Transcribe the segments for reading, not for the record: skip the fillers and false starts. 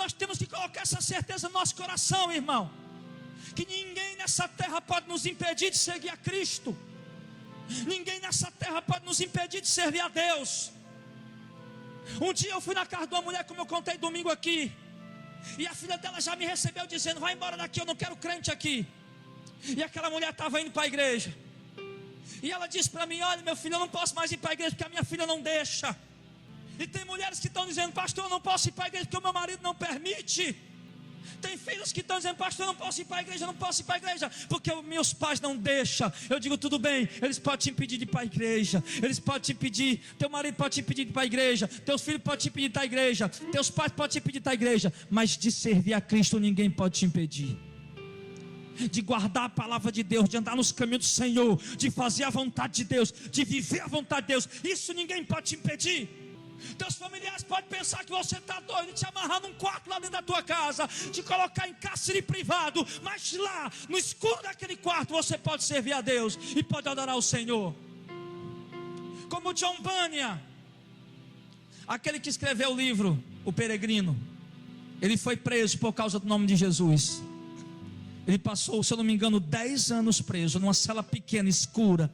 nós temos que colocar essa certeza no nosso coração, irmão, que ninguém nessa terra pode nos impedir de seguir a Cristo. Ninguém nessa terra pode nos impedir de servir a Deus. Um dia eu fui na casa de uma mulher, como eu contei domingo aqui, e a filha dela já me recebeu dizendo: vai embora daqui, eu não quero crente aqui. E aquela mulher estava indo para a igreja, e ela disse para mim: olha, meu filho, eu não posso mais ir para a igreja porque a minha filha não deixa. E tem mulheres que estão dizendo: pastor, eu não posso ir para a igreja porque o meu marido não permite. Tem filhos que estão dizendo: pastor, eu não posso ir para a igreja, eu não posso ir para a igreja porque meus pais não deixam. Eu digo: tudo bem, eles podem te impedir de ir para a igreja, eles podem te impedir, teu marido pode te impedir de ir para a igreja, teus filhos podem te impedir de ir para a igreja, teus pais podem te impedir de ir para a igreja, mas de servir a Cristo ninguém pode te impedir. De guardar a palavra de Deus, de andar nos caminhos do Senhor, de fazer a vontade de Deus, de viver a vontade de Deus, isso ninguém pode te impedir. Teus familiares podem pensar que você está doido, de te amarrar num quarto lá dentro da tua casa, te colocar em cárcere privado, mas lá no escuro daquele quarto você pode servir a Deus e pode adorar o Senhor. Como John Bunyan, aquele que escreveu o livro O Peregrino, ele foi preso por causa do nome de Jesus. Ele passou, se eu não me engano, 10 anos preso numa cela pequena, escura.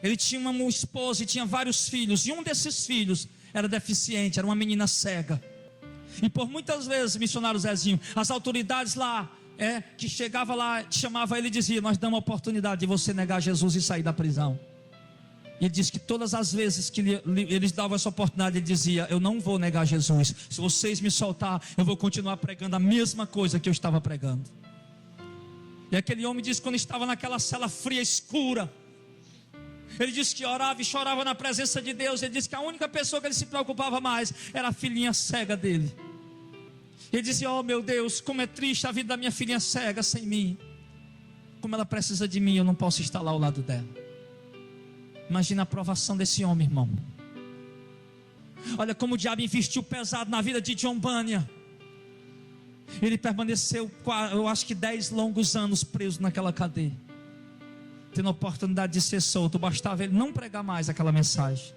Ele tinha uma esposa e tinha vários filhos, e um desses filhos era deficiente, era uma menina cega. E por muitas vezes, missionário Zezinho, as autoridades lá, que chegava lá, chamava ele e dizia: nós damos a oportunidade de você negar Jesus e sair da prisão. E ele disse que todas as vezes que eles davam essa oportunidade, ele dizia: eu não vou negar Jesus, se vocês me soltar, eu vou continuar pregando a mesma coisa que eu estava pregando. E aquele homem disse que quando estava naquela cela fria, escura, ele disse que orava e chorava na presença de Deus. Ele disse que a única pessoa que ele se preocupava mais era a filhinha cega dele. Ele dizia: oh meu Deus, como é triste a vida da minha filhinha cega sem mim. Como ela precisa de mim, eu não posso estar lá ao lado dela. Imagina a provação desse homem, irmão. Olha como o diabo investiu pesado na vida de John Bunyan. Ele permaneceu, eu acho que 10 longos anos preso naquela cadeia, tendo a oportunidade de ser solto. Bastava ele não pregar mais aquela mensagem,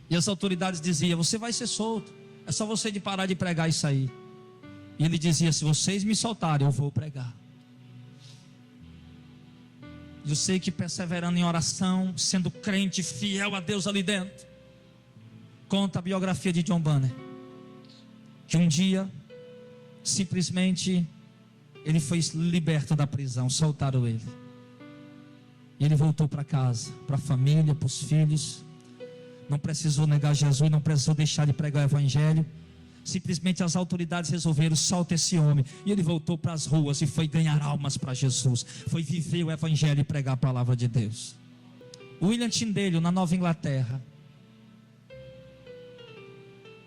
e as autoridades diziam: você vai ser solto, é só você de parar de pregar isso aí. E ele dizia: se vocês me soltarem, eu vou pregar. Eu sei que perseverando em oração, sendo crente fiel a Deus ali dentro, conta a biografia de John Bunyan, que um dia simplesmente ele foi liberto da prisão, soltaram ele, e ele voltou para casa, para a família, para os filhos. Não precisou negar Jesus, não precisou deixar de pregar o evangelho. Simplesmente as autoridades resolveram: solta esse homem. E ele voltou para as ruas e foi ganhar almas para Jesus, foi viver o evangelho e pregar a palavra de Deus. William Tyndale, na Nova Inglaterra,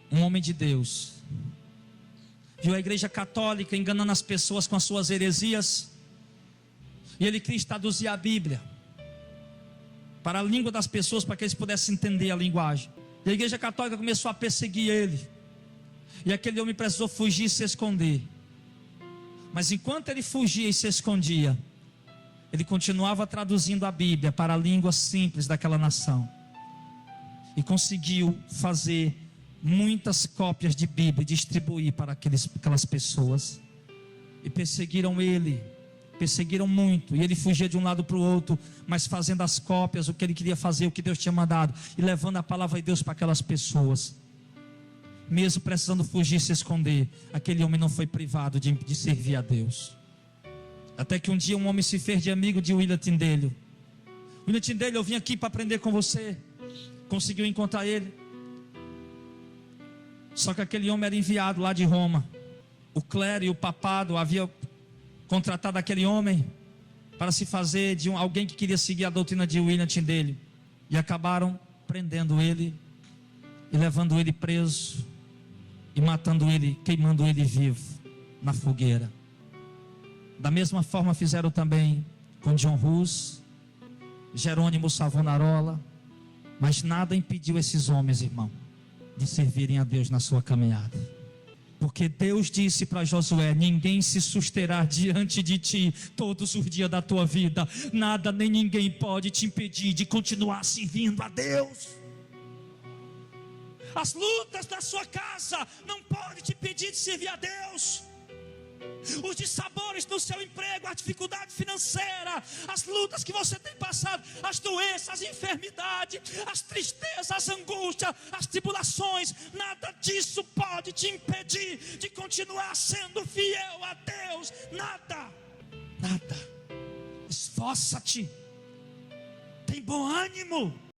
um homem de Deus, viu a igreja católica enganando as pessoas com as suas heresias, e ele quis traduzir a Bíblia para a língua das pessoas, para que eles pudessem entender a linguagem. E a igreja católica começou a perseguir ele, e aquele homem precisou fugir e se esconder. Mas enquanto ele fugia e se escondia, ele continuava traduzindo a Bíblia para a língua simples daquela nação, e conseguiu fazer muitas cópias de Bíblia e distribuir para aquelas pessoas. E perseguiram ele, perseguiram muito, e ele fugia de um lado para o outro, mas fazendo as cópias, o que ele queria fazer, o que Deus tinha mandado, e levando a palavra de Deus para aquelas pessoas. Mesmo precisando fugir e se esconder, aquele homem não foi privado de servir a Deus. Até que um dia um homem se fez de amigo de William Tyndale. William Tyndale, eu vim aqui para aprender com você. Conseguiu encontrar ele. Só que aquele homem era enviado lá de Roma. O clero e o papado havia contratado aquele homem para se fazer de alguém que queria seguir a doutrina de William Tyndale, e acabaram prendendo ele e levando ele preso e matando ele, queimando ele vivo na fogueira. Da mesma forma fizeram também com John Hus, Jerônimo Savonarola. Mas nada impediu esses homens, irmão, de servirem a Deus na sua caminhada. Porque Deus disse para Josué: ninguém se susterá diante de ti todos os dias da tua vida. Nada nem ninguém pode te impedir de continuar servindo a Deus. As lutas da sua casa não podem te impedir de servir a Deus. Os dissabores do seu emprego, a dificuldade financeira, as lutas que você tem passado, as doenças, as enfermidades, as tristezas, as angústias, as tribulações, nada disso pode te impedir de continuar sendo fiel a Deus. Nada, nada. Esforça-te, tem bom ânimo.